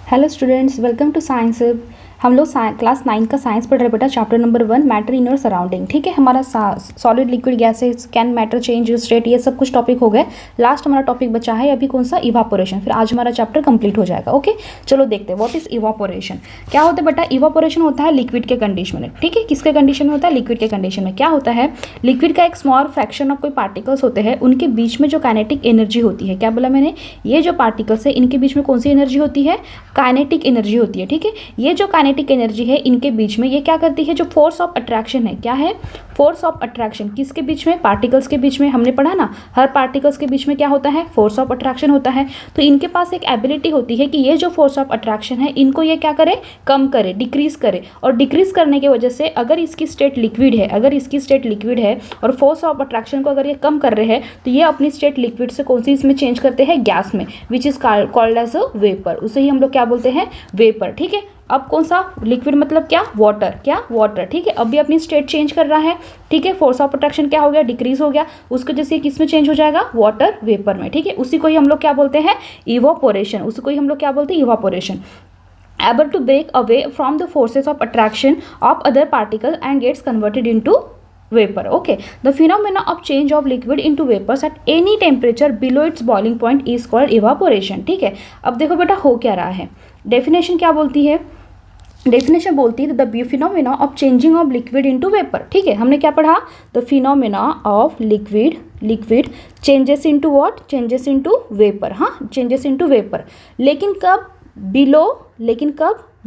Hello students, welcome to science. हम लोग class 9 का साइंस पढ़ रहे बेटा, chapter number 1 matter in your surrounding. ठीक है, हमारा solid liquid gases can matter change state, ये सब कुछ टॉपिक हो गए। लास्ट हमारा टॉपिक बचा है अभी कौन सा, इवापोरेशन। फिर आज हमारा चैप्टर कंप्लीट हो जाएगा। ओके, चलो देखते हैं व्हाट इज इवापोरेशन। क्या होता है बेटा, इवापोरेशन होता है लिक्विड के कंडीशन में। ठीक है, किसके कंडीशन में होता है, लिक्विड के कंडीशन में। क्या होता है, लिक्विड का एक स्मॉल फ्रैक्शन ऑफ कोई पार्टिकल्स होते हैं, उनके बीच में जो काइनेटिक एनर्जी होती है, क्या बोला मैंने, ये जो पार्टिकल्स है इनके बीच में कौन सी एनर्जी होती है, काइनेटिक एनर्जी होती है। ठीक है, ये जो काइनेटिक एनर्जी है इनके बीच में ये क्या करती है, जो फोर्स ऑफ अट्रैक्शन है, क्या है, फोर्स ऑफ अट्रैक्शन। किसके बीच में, पार्टिकल्स के बीच में। हमने पढ़ा ना, हर पार्टिकल्स के बीच में क्या होता है, फोर्स ऑफ अट्रैक्शन होता है। तो इनके पास एक एबिलिटी होती है कि ये जो फोर्स ऑफ अट्रैक्शन है इनको ये क्या करे, कम करे, डिक्रीज करे। और डिक्रीज करने की वजह से अगर इसकी स्टेट लिक्विड है, अगर इसकी स्टेट लिक्विड है और फोर्स ऑफ अट्रैक्शन को अगर ये कम कर रहे हैं, तो ये अपनी स्टेट लिक्विड से कौन सी इसमें चेंज करते हैं, गैस में, which is called as a vapour. उसे ही हम लोग क्या बोलते हैं, वेपर। ठीक है, अब कौन सा लिक्विड मतलब क्या, वाटर, क्या वाटर। ठीक है, अब भी अपनी स्टेट चेंज कर रहा है। ठीक है, फोर्स ऑफ अट्रैक्शन क्या हो गया, डिक्रीज हो गया, उसके जैसे किस में चेंज हो जाएगा, वाटर वेपर में। ठीक है, उसी को ही हम लोग क्या बोलते हैं, इवापोरेशन। उसी को ही हम लोग क्या बोलते हैं, evaporation. Able to break away from the forces of attraction of other particle and gets converted into vapor. Okay, the phenomena of change of liquid into vapors at any temperature below its boiling point is called evaporation. ठीक है, अब देखो बेटा हो क्या रहा है, definition क्या बोलती है, डेफिनेशन बोलती है the phenomena of changing of liquid into vapour. ठीक है, हमने क्या पढ़ा, the phenomena of liquid changes into what, changes into vapour. हाँ, चेंजेस इनटू वेपर, लेकिन कब,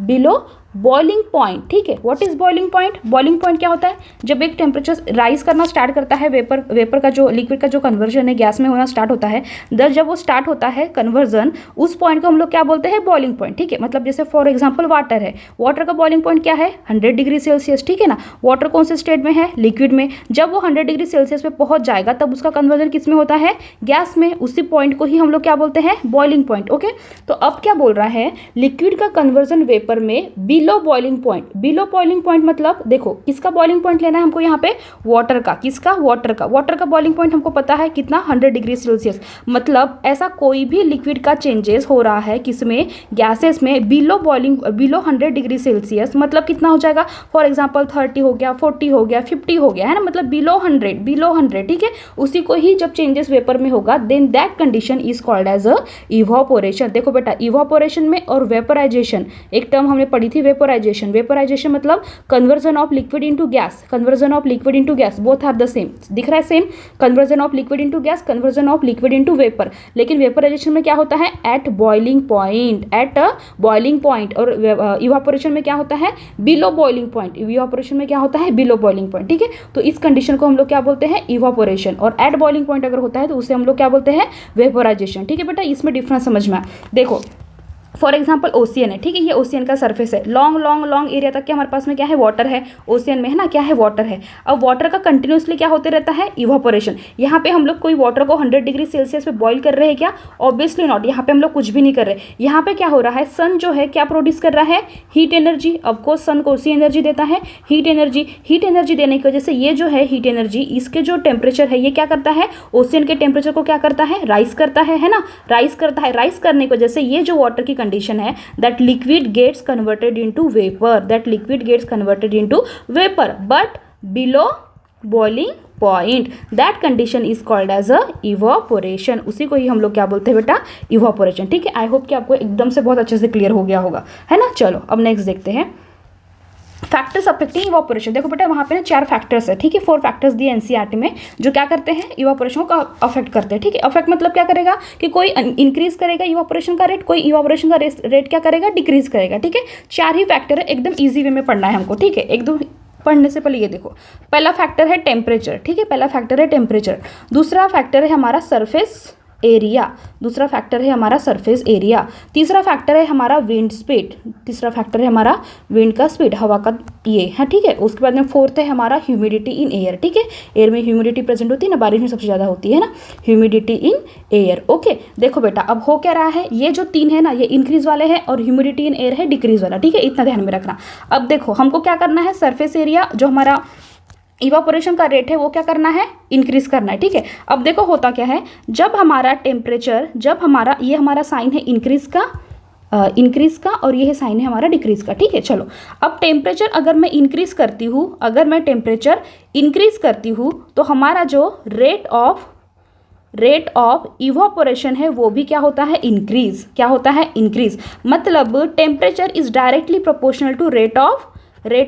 बिलो बॉइलिंग पॉइंट। ठीक है, what is boiling point, boiling point क्या होता है, जब एक टेम्परेचर राइज करना स्टार्ट करता है, वेपर का जो लिक्विड का जो कन्वर्जन है गैस में होना स्टार्ट होता है, जब वो स्टार्ट होता है कन्वर्जन, उस पॉइंट को हम लोग क्या बोलते हैं, बॉइलिंग पॉइंट। ठीक है, मतलब जैसे फॉर एग्जांपल वाटर है, वाटर का बॉइलिंग पॉइंट क्या है, 100 डिग्री सेल्सियस। ठीक है ना, वाटर कौन से स्टेट में है, लिक्विड में। जब वो 100 डिग्री सेल्सियस पे पहुंच जाएगा तब उसका कन्वर्जन किस में होता है, गैस में। उसी पॉइंट को ही हम लोग क्या बोलते हैं, बॉइलिंग पॉइंट। ओके, तो अब क्या बोल रहा है, लिक्विड का कन्वर्जन वेपर में below boiling point. Below boiling point मतलब देखो किसका बॉइलिंग पॉइंट लेना है हमको, यहाँ पे वाटर का। किसका, वाटर का। वाटर का बॉइलिंग पॉइंट हमको पता है कितना, 100 डिग्री सेल्सियस। मतलब ऐसा कोई भी लिक्विड का चेंजेस हो रहा है किसमें, गैसेस में, बिलो 100 डिग्री सेल्सियस, मतलब कितना हो जाएगा, फॉर एग्जाम्पल 30 हो गया, 40 हो गया, 50 हो गया, है ना, मतलब बिलो 100। ठीक है, उसी को ही जब चेंजेस वेपर में होगा then that condition is called as a evaporation. देखो बेटा, इवापोरेशन में और वेपराइजेशन, एक टर्म हमने पढ़ी थी, वेपराइजेशन। वेपराइजेशन मतलब conversion of liquid into gas, conversion of liquid into gas, both are the same. दिख रहा है same, conversion of liquid into gas, conversion of liquid into vapour. लेकिन वेपराइजेशन में क्या होता है, at boiling point, at a boiling point. और evaporation में क्या होता है, बिलो बॉइलिंग पॉइंट। इवापोरेशन में क्या होता है, बिलो बॉइलिंग पॉइंट। ठीक है, तो इस कंडीशन को हम लोग क्या बोलते हैं, इवापोरेशन। और एट बॉइलिंग पॉइंट अगर होता है तो उसे हम लोग क्या बोलते हैं, वेपराइजेशन। ठीक है बेटा, इसमें डिफरेंस समझ में। देखो फॉर एग्जाम्पल ओशियन है। ठीक है, ये ओशियन का सरफेस है, लॉन्ग एरिया तक के हमारे पास में क्या है, वाटर है, ओशियन में, है ना, क्या है, वाटर है। अब वाटर का कंटिन्यूसली क्या होते रहता है, इवापोरेशन। यहाँ पे हम लोग कोई वाटर को 100 डिग्री सेल्सियस पे बॉईल कर रहे हैं क्या, ऑब्वियसली नॉट। यहाँ पे हम लोग कुछ भी नहीं कर रहे। यहाँ पे क्या हो रहा है, सन जो है क्या प्रोड्यूस कर रहा है, हीट एनर्जी। ऑफकोर्स सन कौन सी एनर्जी देता है, हीट एनर्जी। हीट एनर्जी देने की वजह से ये जो है हीट एनर्जी, इसके जो टेम्परेचर है ये क्या करता है, ओशियन के टेम्परेचर को क्या करता है, राइज करता है ना, राइज करता है। राइज करने की वजह से ये जो वाटर की कंडीशन है, that liquid gets converted into vapor, but below boiling point. That condition is called as a evaporation. उसी को ही हम लोग क्या बोलते हैं बेटा, evaporation। ठीक है, आई होप कि आपको एकदम से बहुत अच्छे से क्लियर हो गया होगा, है ना। चलो अब नेक्स्ट देखते हैं, फैक्टर्स अफेक्टिंग इवापोरेशन। देखो बेटा वहाँ पे ना 4 फैक्टर्स है। ठीक है, 4 फैक्टर्स दिए एनसीईआरटी में जो क्या करते हैं, इवापोरेशन को अफेक्ट करते हैं। ठीक है, अफेक्ट मतलब क्या करेगा कि कोई इंक्रीज करेगा इवापोरेशन का रेट, कोई इवापोरेशन का रेट क्या करेगा, डिक्रीज करेगा। ठीक है, 4 ही फैक्टर है, एकदम ईजी वे में पढ़ना है हमको। ठीक है, एकदम पढ़ने से पहले ये देखो, पहला फैक्टर है टेम्परेचर। ठीक है, पहला फैक्टर है टेम्परेचर। दूसरा फैक्टर है हमारा सरफेस एरिया, दूसरा फैक्टर है हमारा सरफेस एरिया। तीसरा फैक्टर है हमारा विंड स्पीड, तीसरा फैक्टर है हमारा विंड का स्पीड, हवा का ये है। ठीक है, उसके बाद में फोर्थ है हमारा ह्यूमिडिटी इन एयर। ठीक है, एयर में ह्यूमिडिटी प्रेजेंट होती है ना, बारिश में सबसे ज़्यादा होती है ना ह्यूमिडिटी इन एयर। ओके, देखो बेटा अब हो क्या रहा है, ये जो 3 है ना ये इंक्रीज वाले हैं और ह्यूमिडिटी इन एयर है डिक्रीज वाला। ठीक है, इतना ध्यान में रखना। अब देखो हमको क्या करना है, सरफेस एरिया जो हमारा इवापोरेशन का रेट है वो क्या करना है, इंक्रीज करना है। ठीक है, अब देखो होता क्या है, जब हमारा टेम्परेचर, जब हमारा ये हमारा साइन है इंक्रीज का, इंक्रीज का और ये है साइन है हमारा डिक्रीज का, ठीक है। चलो अब टेम्परेचर अगर मैं इंक्रीज करती हूँ, अगर मैं टेम्परेचर इंक्रीज करती हूँ तो हमारा जो रेट ऑफ इवापोरेशन है वो भी क्या होता है, इंक्रीज। क्या होता है, इंक्रीज। मतलब temperature is directly proportional to rate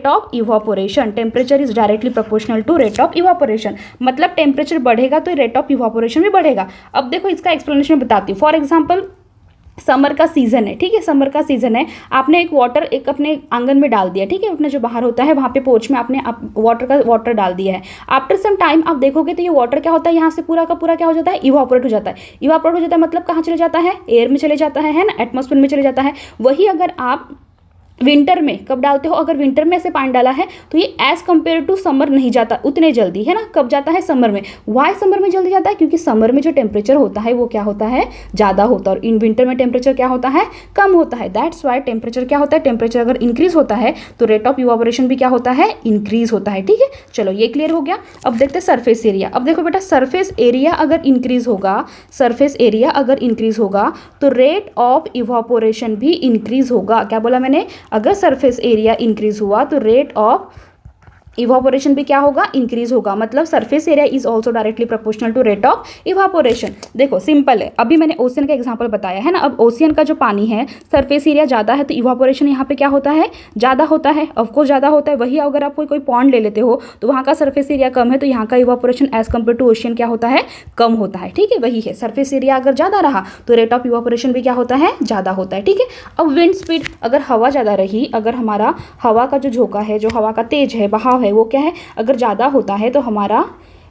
of evaporation. Temperature is directly proportional to rate of evaporation. मतलब टेम्परेचर बढ़ेगा तो रेट ऑफ इवापोरेशन भी बढ़ेगा। अब देखो इसका एक्सप्लेनेशन बताती हूँ। फॉर एग्जाम्पल समर का सीजन है, ठीक है, समर का सीजन है, आपने एक वाटर एक अपने आंगन में डाल दिया, ठीक है, अपने जो बाहर होता है वहाँ पे पोर्च में आपने वाटर डाल दिया है। आफ्टर सम टाइम आप देखोगे तो ये वाटर क्या होता है, यहाँ से पूरा का पूरा क्या हो जाता है, इवापोरेट हो जाता है। इवापोरेट हो जाता है मतलब कहाँ चले जाता है, एयर में चले जाता है ना, एटमॉस्फेयर में चले जाता है। वही अगर आप विंटर में कब डालते हो, अगर विंटर में ऐसे पानी डाला है तो ये एज कम्पेयर टू समर नहीं जाता उतने जल्दी, है ना। कब जाता है, समर में। वाई समर में जल्दी जाता है, क्योंकि समर में जो टेम्परेचर होता है वो क्या होता है, ज़्यादा होता है, और इन विंटर में टेम्परेचर क्या होता है, कम होता है। दैट्स वाई टेम्परेचर क्या होता है, टेम्परेचर अगर इंक्रीज होता है तो रेट ऑफ इवापोरेशन भी क्या होता है, इंक्रीज होता है, ठीक है। चलो ये क्लियर हो गया। अब देखते हैं सरफेस एरिया। अब देखो बेटा, सरफेस एरिया अगर इंक्रीज होगा, सरफेस एरिया अगर इंक्रीज होगा तो रेट ऑफ इवापोरेशन भी इंक्रीज होगा। क्या बोला मैंने, अगर सरफेस एरिया इंक्रीज हुआ तो रेट ऑफ इवापोरेशन भी क्या होगा, इंक्रीज होगा। मतलब surface area is also directly proportional to rate of evaporation. देखो सिंपल है, अभी मैंने ओशियन का एग्जांपल बताया है ना। अब ओशियन का जो पानी है, सरफेस एरिया ज़्यादा है तो इवापोरेशन यहाँ पे क्या होता है, ज़्यादा होता है, ऑफकोर्स ज़्यादा होता है। वही अगर आप कोई पॉन्ड ले लेते हो तो वहाँ का सरफेस एरिया कम है तो यहाँ का evaporation as compare to ocean क्या होता है, कम होता है, ठीक है। वही है, सरफेस एरिया अगर ज़्यादा रहा तो रेट ऑफ इवापोरेशन भी क्या होता है, ज़्यादा होता है, ठीक है। अब विंड स्पीड, अगर हवा ज़्यादा रही, अगर हमारा हवा का जो झोंका है, जो हवा का तेज है, बहाव है, वो क्या है, अगर ज़्यादा होता है तो हमारा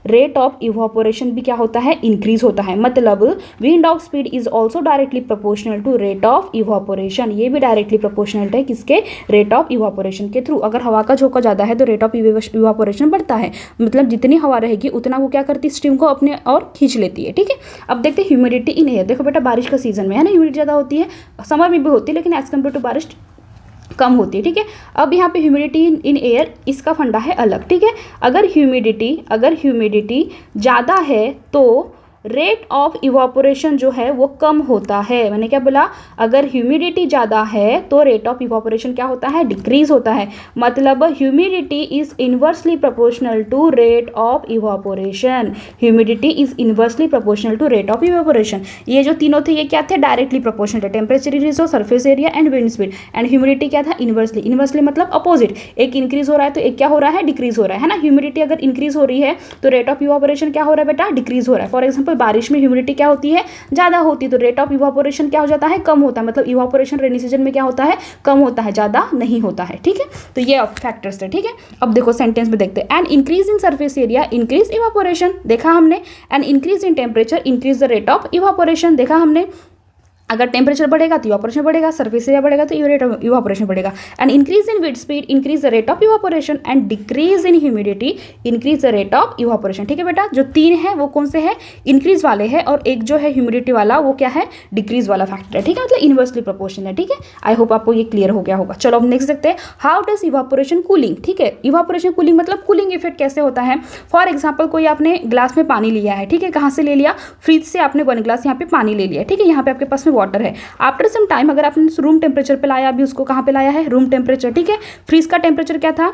रेट ऑफ इवापोरेशन भी क्या होता है, इंक्रीज होता है। मतलब wind of speed is also directly proportional to rate of evaporation. ये भी डायरेक्टली प्रोपोर्शनल है किसके, रेट ऑफ इवापोरेशन के थ्रू। अगर हवा का झोंका ज़्यादा है तो रेट ऑफ इवापोरेशन बढ़ता है। मतलब जितनी हवा रहेगी उतना वो क्या करती है, स्टीम को अपने और खींच लेती है, ठीक है। अब देखते हैं ह्यूमिडिटी इन एयर। देखो बेटा, बारिश का सीजन में है ना, ह्यूमिडिटी ज़्यादा होती है, समर में भी होती है लेकिन एज कम्पेयर टू बारिश कम होती है, ठीक है। अब यहाँ पे ह्यूमिडिटी इन एयर, इसका फंडा है अलग, ठीक है। अगर ह्यूमिडिटी ज़्यादा है तो रेट ऑफ इवापोरेशन जो है वो कम होता है। मैंने क्या बोला, अगर ह्यूमिडिटी ज़्यादा है तो रेट ऑफ इवापोरेशन क्या होता है, डिक्रीज होता है। मतलब humidity is inversely proportional to rate of evaporation. Humidity is inversely proportional to rate of evaporation. ये जो तीनों थे ये क्या थे, डायरेक्टली प्रोपोर्शनल थे। टेम्परेचर इंक्रीज हो, surface area and wind speed, and humidity क्या था, इन्वर्सली। इन्वर्सली मतलब अपोजिट, एक इंक्रीज हो रहा है तो एक क्या हो रहा है, डिक्रीज हो रहा है ना। ह्यूमिडिटी अगर इंक्रीज हो रही है तो रेट ऑफ इवापोरेशन क्या हो रहा है बेटा, डिक्रीज हो रहा है। फॉर एग्जाम्पल बारिश में ह्यूमिडिटी क्या होती है, ज़्यादा होती है तो रेट ऑफ इवापोरेशन क्या हो जाता है, कम होता है। मतलब इवापोरेशन रेनी सीजन में क्या होता है, कम होता है, ज़्यादा नहीं होता है, ठीक है। तो ये फैक्टर्स थे, ठीक है। अब देखो सेंटेंस में देखते हैं, an increase in surface area increase evaporation, देखा हमने। An increase in temperature increase the rate of evaporation, देखा हमने। अगर टेम्परेचर बढ़ेगा तो इवापोरेशन बढ़ेगा, सरफेस एरिया बढ़ेगा तो रेट ऑफ इवापोरेशन बढ़ेगा। And increase in wind speed increase the rate of evaporation, and decrease in humidity increase the rate of evaporation, ठीक है बेटा। जो तीन है वो कौन से हैं, इंक्रीज वाले हैं, और एक जो है ह्यूमिडिटी वाला वो क्या है, डिक्रीज वाला फैक्टर है, ठीक है। मतलब इन्वर्सली प्रोपोर्शनल है, ठीक है। आई होप आपको ये क्लियर हो गया होगा। चलो अब नेक्स्ट देखते हैं, हाउ डज इवापोरेशन कूलिंग, ठीक है। इवापोरेशन कूलिंग मतलब कूलिंग इफेक्ट कैसे होता है। फॉर एग्जाम्पल कोई आपने ग्लास में पानी लिया है, ठीक है, कहाँ से ले लिया, फ्रिज से आपने 1 ग्लास यहाँ पे पानी ले लिया, ठीक है। यहाँ पे आपके पास में वाटर है। आफ्टर सम टाइम अगर आपने रूम टेम्परेचर पे लाया, अभी उसको कहाँ पे लाया है, रूम टेम्परेचर, ठीक है। फ्रीज का टेम्परेचर क्या था,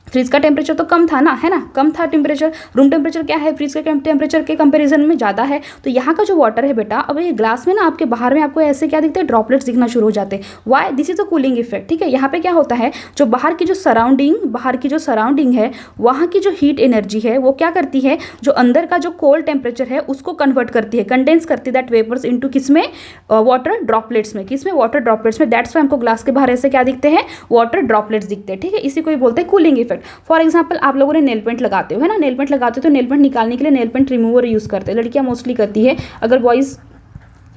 फ्रिज का टेम्परेचर तो कम था ना, है ना, कम था टेम्परेचर। रूम टेम्परेचर क्या है, फ्रिज के टेम्परेचर के कंपैरिजन में ज़्यादा है। तो यहाँ का जो वाटर है बेटा, अब ये ग्लास में ना आपके बाहर में आपको ऐसे क्या दिखते हैं, ड्रॉपलेट्स दिखना शुरू हो जाते हैं। Why, this is a cooling effect, ठीक है। यहाँ पे क्या होता है, जो बाहर की जो सराउंडिंग है, वहाँ की जो हीट एनर्जी है वो क्या करती है, जो अंदर का जो कोल्ड टेम्परेचर है उसको कन्वर्ट करती है, कंडेंस करती है दैट वेपर्स इनटू किसमें, वाटर ड्रॉपलेट्स में, किसमें, वाटर ड्रॉपलेट्स में। दैट्स वाई हमको ग्लास के बाहर ऐसे क्या दिखते हैं, वाटर ड्रॉपलेट्स दिखते हैं, ठीक है। इसी को ही बोलते हैं कूलिंग इफेक्ट। फॉर एग्जाम्पल आप लोगों ने नेल पेंट लगाते हो, है ना, नेल पेंट लगाते हो तो नेल पेंट निकालने के लिए नेल पेंट रिमूवर यूज़ करते हैं, लड़कियां मोस्टली करती है। अगर बॉयज़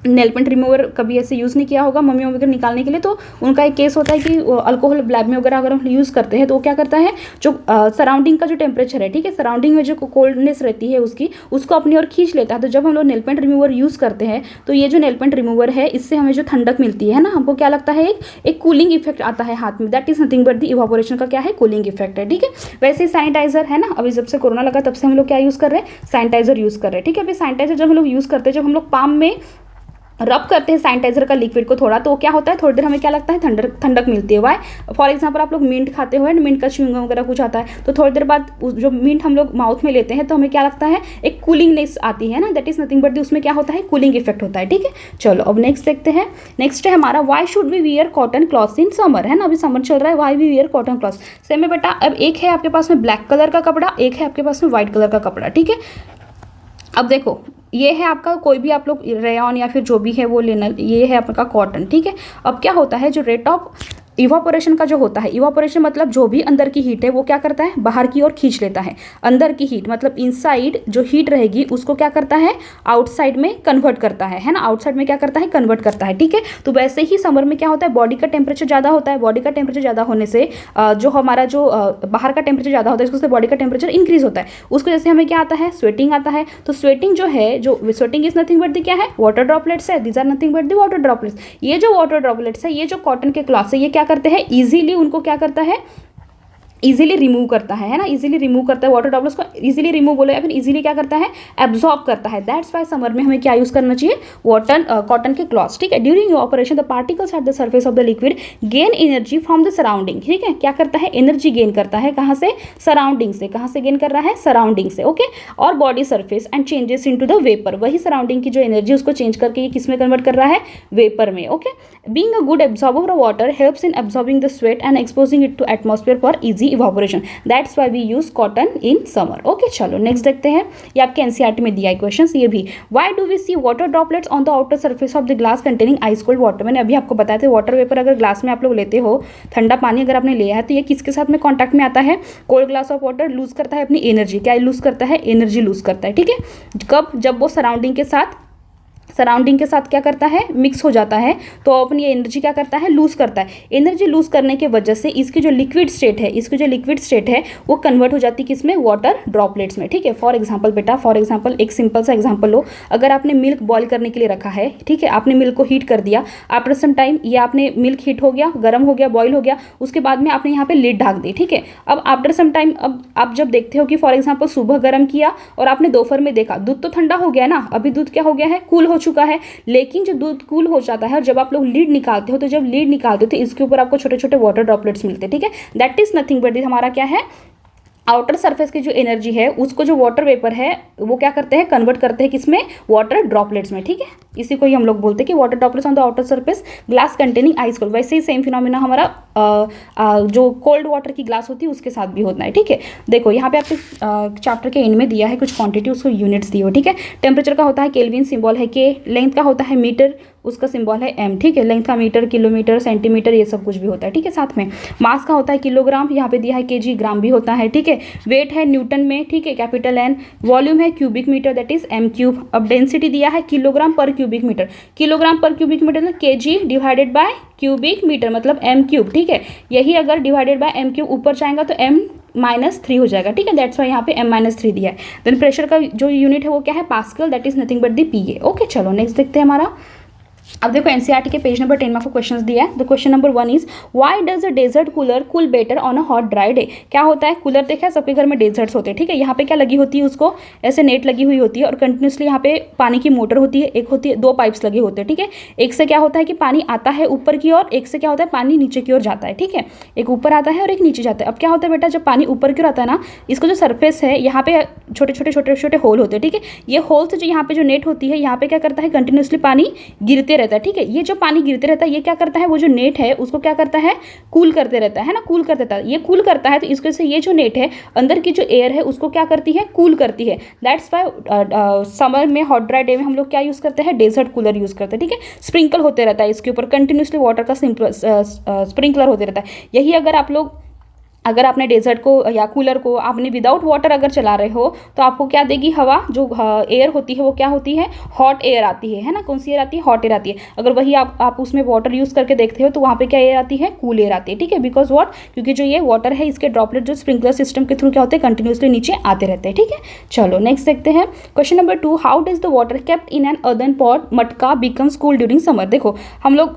नेल पेंट रिमूवर कभी ऐसे यूज़ नहीं किया होगा मम्मी वगैरह निकालने के लिए, तो उनका एक केस होता है कि अल्कोहल ब्लैक में वगैरह अगर हम यूज़ करते हैं तो वो क्या करता है, जो सराउंडिंग का जो टेम्परेचर है, ठीक है, सराउंडिंग में जो कोल्डनेस रहती है उसको अपनी ओर खींच लेता है। तो जब हम लोग नेल पेंट रिमूवर यूज़ करते हैं तो ये जो नेल पेंट रिमूवर है इससे हमें जो ठंडक मिलती है ना, हमको क्या लगता है, एक कूलिंग इफेक्ट आता है हाथ में। That is nothing but the evaporation का क्या है, कूलिंग इफेक्ट है, ठीक है। वैसे सैनिटाइजर है ना, अभी जब से कोरोना लगा तब से हम लोग क्या यूज़ कर रहे हैं, सैनिटाइजर यूज़ कर रहे हैं, ठीक है। अभी सैनिटाइजर जब हम लोग यूज़ करते हैं, जब हम लोग पाम में रब करते हैं सैनिटाइजर का लिक्विड को थोड़ा, तो क्या होता है, थोड़ी देर हमें क्या लगता है, ठंडक मिलती है। वाई, फॉर एग्जांपल आप लोग मिंट खाते हो एंड मिंट का च्युइंगम वगैरह कुछ आता है, तो थोड़ी देर बाद जो मिंट हम लोग माउथ में लेते हैं तो हमें क्या लगता है, एक कूलिंगनेस आती है ना, दैट इज नथिंग बट उसमें क्या होता है, कूलिंग इफेक्ट होता है। ठीक है, चलो अब नेक्स्ट देखते हैं। नेक्स्ट है हमारा why should we wear cotton clothes in summer, है ना, अभी समर चल रहा है, why we wear cotton clothes. Same है बेटा, अब एक है आपके पास में ब्लैक कलर का कपड़ा, एक है आपके पास में व्हाइट कलर का कपड़ा। ठीक है, अब देखो ये है आपका कोई भी आप लोग रेयॉन या फिर जो भी है वो लेना, ये है आपका कॉटन। ठीक है, अब क्या होता है, जो रेट ऑफ इवापोरेशन का जो होता है, इवापोरेशन मतलब जो भी अंदर की हीट है वो क्या करता है, बाहर की ओर खींच लेता है। अंदर की हीट मतलब इनसाइड जो हीट रहेगी उसको क्या करता है, आउटसाइड में कन्वर्ट करता है ना, आउटसाइड में क्या करता है, कन्वर्ट करता है। ठीक है, तो वैसे ही समर में क्या होता है, बॉडी का टेम्परेचर ज़्यादा होता है, बॉडी का टेम्परेचर ज़्यादा होने से जो हमारा जो बाहर का टेम्परेचर ज़्यादा होता है उससे बॉडी का टेम्परेचर इंक्रीज होता है, उसको जैसे हमें क्या आता है, स्वेटिंग आता है। तो स्वेटिंग जो है, जो sweating is nothing but the क्या है, वाटर ड्रॉपलेट्स है, these are nothing but the water droplets. ये जो वाटर ड्रॉपलेट्स है, ये जो कॉटन के क्लॉथ्स है, ये क्या करते हैं, इजीली उनको क्या करता है, इजीली रिमूव करता है ना, इजीली रिमूव करता है, वाटर ड्रॉपलेट्स को इजीली रिमूव बोलो या फिर इजीली क्या करता है, एब्जॉर्ब करता है। दैट्स वाई समर में हमें क्या यूज करना चाहिए, कॉटन के क्लॉथ्स। ठीक है, during your operation the particles at the surface of the liquid gain energy from the surrounding. ठीक है, क्या करता है, एनर्जी गेन करता है, कहाँ से, सराउंडिंग से। कहाँ से गेन कर रहा है, सराउंडिंग से। ओके, और body surface and changes into the vapour, वही सराउंडिंग की जो एनर्जी उसको चेंज करके ये किस में कन्वर्ट कर रहा है, वेपर में। Okay, being a good absorber of water helps in absorbing the sweat and exposing it to atmosphere for easy evaporation. That's why we use cotton in summer. Okay, चलो next देखते हैं, ये आपके NCERT में दिया है question ये भी। Why do we see water droplets on the outer surface of the glass containing ice cold water. मैंने अभी आपको बताया था, वाटर वेपर अगर ग्लास में आप लोग लेते हो, ठंडा पानी अगर आपने लिया है तो ये किसके साथ में कॉन्टैक्ट में आता है, cold glass of water lose करता है अपनी एनर्जी। क्या लूज करता है, एनर्जी लूज करता है। ठीक है, कब, जब वो सराउंडिंग के साथ क्या करता है, मिक्स हो जाता है, तो अपनी एनर्जी क्या करता है, लूज करता है। एनर्जी लूज करने के वजह से इसकी जो लिक्विड स्टेट है वो कन्वर्ट हो जाती है किसमें, वाटर ड्रॉपलेट्स में। ठीक है, फॉर एग्जांपल बेटा, फॉर एग्जांपल एक सिंपल सा एग्जांपल लो, अगर आपने मिल्क बॉईल करने के लिए रखा है, ठीक है, आपने मिल्क को हीट कर दिया, आफ्टर सम टाइम ये आपने मिल्क हीट हो गया, गर्म हो गया, बॉईल हो गया, उसके बाद में आपने यहाँ पे लिड ढाक दी। ठीक है, अब आफ्टर सम टाइम, अब आप जब देखते हो कि फॉर एग्जाम्पल सुबह गर्म किया और आपने दोपहर में देखा, दूध तो ठंडा हो गया ना, अभी दूध क्या हो गया है, कूल हो चुका है। लेकिन जो दूध कूल हो जाता है और जब आप लोग लीड निकालते हो, तो जब लीड निकालते हो तो इसके ऊपर आपको छोटे छोटे वाटर ड्रॉपलेट्स मिलते हैं। ठीक है, दैट इज नथिंग बट हमारा क्या है, आउटर सरफेस की जो एनर्जी है उसको जो वाटर वेपर है वो क्या करते हैं, कन्वर्ट करते हैं किसमें, वाटर ड्रॉपलेट्स में। ठीक है, इसी को ही हम लोग बोलते हैं कि water droplets on the outer surface glass containing ice cold. वैसे ही सेम फिनोमिना हमारा जो कोल्ड वाटर की ग्लास होती है उसके साथ भी होता है। ठीक है, देखो यहाँ पे आपके चैप्टर के एंड में दिया है कुछ क्वांटिटी, उसको यूनिट्स दी हो। ठीक है, टेम्परेचर का होता है केल्विन, सिंबल है के, लेंथ का होता है मीटर, उसका सिंबल है एम। ठीक है, लेंथ का मीटर, किलोमीटर, सेंटीमीटर, ये सब कुछ भी होता है। ठीक है, साथ में मास का होता है किलोग्राम, यहाँ पे दिया है केजी, ग्राम भी होता है। ठीक है, वेट है न्यूटन में, ठीक है, कैपिटल एन, वॉल्यूम है cubic metre, that is M cube. अब डेंसिटी दिया है kilogram per cubic metre, kilogram per cubic metre मतलब KG divided by cubic metre मतलब एम क्यूब। ठीक है, यही अगर डिवाइडेड बाय एम क्यूब ऊपर जाएगा तो m-3 हो जाएगा। ठीक है, दैट्स वाई यहाँ पे m-3 दिया है। देन प्रेशर का जो यूनिट है वो क्या है, pascal, that is nothing but the PA। Okay, चलो नेक्स्ट देखते हैं हमारा। अब देखो एनसीईआरटी के पेज नंबर 10 में आपको क्वेश्चंस दिया है। The question number 1 is why does a desert cooler cool better on a hot dry day. क्या होता है, कूलर देखा है सबके घर में डेजर्ट्स होते हैं। ठीक है, यहाँ पे क्या लगी होती है, उसको ऐसे नेट लगी हुई होती है और कंटिन्यूसली यहाँ पे पानी की मोटर होती है, एक होती है, 2 पाइप्स लगे होते हैं। ठीक है, एक से क्या होता है कि पानी आता है ऊपर की ओर, एक से क्या होता है पानी नीचे की ओर जाता है। ठीक है, एक ऊपर आता है और एक नीचे जाता है। अब क्या होता है बेटा, जब पानी ऊपर की ओर आता है ना, इसका जो सरफेस है यहाँ पे छोटे छोटे होल होते हैं। ठीक है, ये होल से जो यहाँ पे जो नेट होती है, यहाँ पे क्या करता है, कंटिन्यूसली पानी गिरते रहता है। ठीक है, ये जो पानी गिरते रहता है ये क्या करता है, वो जो नेट है उसको क्या करता है, कूल करते रहता है ना, कूल कर देता है। ये कूल करता है तो इसके से ये जो नेट है अंदर की जो एयर है उसको क्या करती है, कूल करती है। दैट्स वाई समर में हॉट ड्राई डे में हम लोग क्या यूज़ करते हैं, डेजर्ट कूलर यूज़ करते हैं। ठीक है, स्प्रिंकल होते रहता है इसके ऊपर, कंटिन्यूसली वाटर का स्प्रिंकलर होते रहता है। यही अगर आपने डेजर्ट को या कूलर को आपने विदाउट वाटर अगर चला रहे हो तो आपको क्या देगी, हवा जो एयर होती है वो क्या होती है, हॉट एयर आती है ना, कौन सी एयर आती है, हॉट एयर आती है। अगर वही आप उसमें वाटर यूज़ करके देखते हो तो वहाँ पे क्या एयर आती है, कूल एयर आती है। ठीक है, बिकॉज व्हाट, क्योंकि जो ये वाटर है इसके ड्रॉपलेट जो स्प्रिंकलर सिस्टम के थ्रू क्या होते हैं, कंटिन्यूसली नीचे आते रहते हैं। ठीक है, चलो नेक्स्ट देखते हैं question number 2, how does the water kept in an earthen pot मटका बिकम्स कूल ड्यूरिंग समर। देखो हम लोग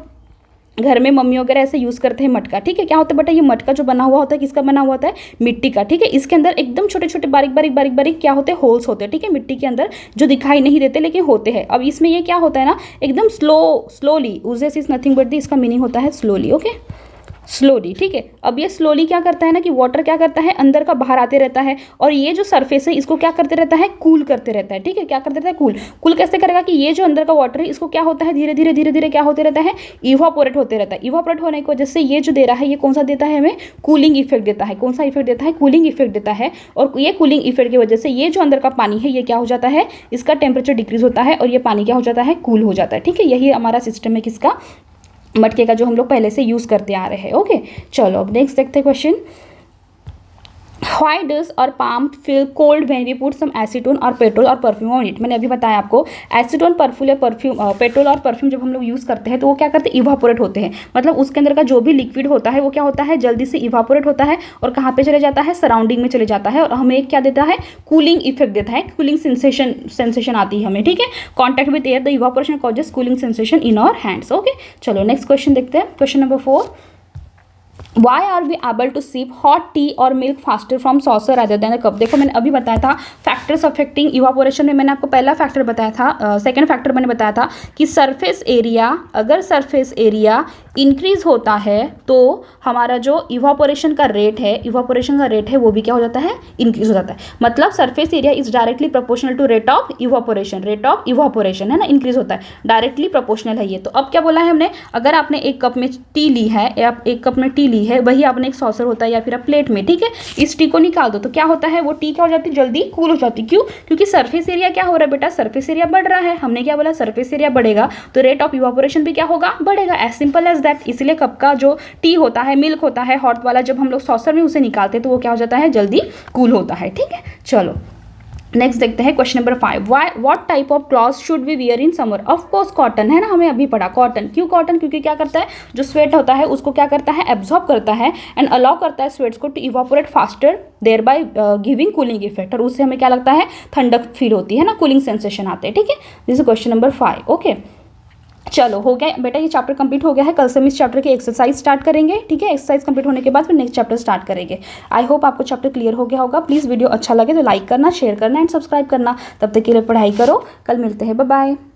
घर में मम्मी वगैरह ऐसे यूज़ करते हैं मटका, ठीक है। क्या होता है बेटा, ये मटका जो बना हुआ होता है किसका बना हुआ होता है, मिट्टी का, ठीक है। इसके अंदर एकदम छोटे छोटे बारीक बारीक बारीक बारीक क्या होते हैं, होल्स होते हैं, ठीक है, मिट्टी के अंदर, जो दिखाई नहीं देते लेकिन होते हैं। अब इसमें ये क्या होता है ना, एकदम slowly, uses is nothing but the, इसका मीनिंग होता है स्लोली, ओके, स्लोली, ठीक है। अब ये स्लोली क्या करता है ना कि वाटर क्या करता है, अंदर का बाहर आते रहता है, और ये जो सरफेस है इसको क्या करते रहता है, कूल करते रहता है, ठीक है। क्या करते रहता है, कूल। कूल कैसे करेगा कि ये जो अंदर का वाटर है इसको क्या होता है, धीरे धीरे धीरे धीरे क्या होते रहता है, इवापोरेट होते रहता है। इवापोरेट होने की वजह से ये जो दे रहा है ये कौन सा देता है, हमें कूलिंग इफेक्ट देता है। कौन सा इफेक्ट देता है, कूलिंग इफेक्ट देता है। और ये कूलिंग इफेक्ट की वजह से ये जो अंदर का पानी है ये क्या हो जाता है, इसका टेम्परेचर डिक्रीज होता है और ये पानी क्या हो जाता है, कूल हो जाता है, ठीक है। यही हमारा सिस्टम है किसका, मटके का, जो हम लोग पहले से यूज़ करते आ रहे हैं, ओके। चलो अब नेक्स्ट देखते हैं question. Why does our palm feel cold when we put some acetone or petrol or perfume on it? मैंने अभी बताया आपको, एसीटोन, पेट्रोल और परफ्यूम जब हम लोग यूज़ करते हैं तो वो क्या करते हैं, इवापोरेट होते हैं। मतलब उसके अंदर का जो भी लिक्विड होता है वो क्या होता है, जल्दी से इवापोरेट होता है और कहाँ पे चले जाता है, सराउंडिंग में चले जाता है, और हमें क्या देता है, कूलिंग इफेक्ट देता है, कूलिंग सेंसेशन आती है हमें, ठीक है। Contact with air, the evaporation causes cooling sensation in our hands, okay. चलो नेक्स्ट क्वेश्चन देखते हैं, question number 4। Why are we able to sip hot tea or milk faster from saucer rather than a cup? देखो मैंने अभी बताया था factors affecting evaporation में, मैंने आपको पहला फैक्टर बताया था, सेकंड फैक्टर मैंने बताया था कि सरफेस एरिया, अगर सरफेस एरिया इंक्रीज होता है तो हमारा जो इवापोरेशन का रेट है वो भी क्या हो जाता है, इंक्रीज हो जाता है। मतलब surface area is directly proportional to rate of evaporation है ना, इंक्रीज होता है, डायरेक्टली प्रोपोर्शनल है ये। तो अब क्या बोला है हमने, अगर आपने एक कप में टी ली है, या एक कप में टी ली है, वही आपने एक सॉसर होता है या फिर आप प्लेट में, ठीक है, इस टी को निकाल दो तो क्या होता है, वो टी क्या हो जाती है, जल्दी कूल हो जाती है। क्यों, क्योंकि सरफेस एरिया क्या हो रहा है बेटा, सरफेस एरिया बढ़ रहा है। हमने क्या बोला, सरफेस एरिया बढ़ेगा तो रेट ऑफ इवापोरेशन भी क्या होगा, बढ़ेगा, एज सिंपल एज दैट। इसलिए कप का जो टी होता है, मिल्क होता है हॉट वाला, जब हम लोग सॉसर में उसे निकालते हैं तो वो क्या हो जाता है, जल्दी कूल होता है, ठीक है। चलो नेक्स्ट देखते हैं question number 5। What type of cloth should we wear in summer? Of course cotton, है ना, हमें अभी पढ़ा कॉटन। क्यों कॉटन, क्योंकि क्या करता है, जो स्वेट होता है उसको क्या करता है, एब्जॉर्ब करता है एंड अलाउ करता है स्वेट्स को to evaporate faster, thereby giving cooling effect, और उससे हमें क्या लगता है, ठंडक फील होती है ना, कूलिंग सेंसेशन आते हैं, ठीक है। This is question number 5, okay. चलो हो गया बेटा, ये चैप्टर कंप्लीट हो गया है। कल से हम इस चैप्टर की एक्सरसाइज स्टार्ट करेंगे, ठीक है। एक्सरसाइज कंप्लीट होने के बाद फिर नेक्स्ट चैप्टर स्टार्ट करेंगे। आई होप आपको चैप्टर क्लियर हो गया होगा। प्लीज़ वीडियो अच्छा लगे तो लाइक करना, शेयर करना एंड सब्सक्राइब करना। तब तक के लिए पढ़ाई करो, कल मिलते हैं, बाय बाय।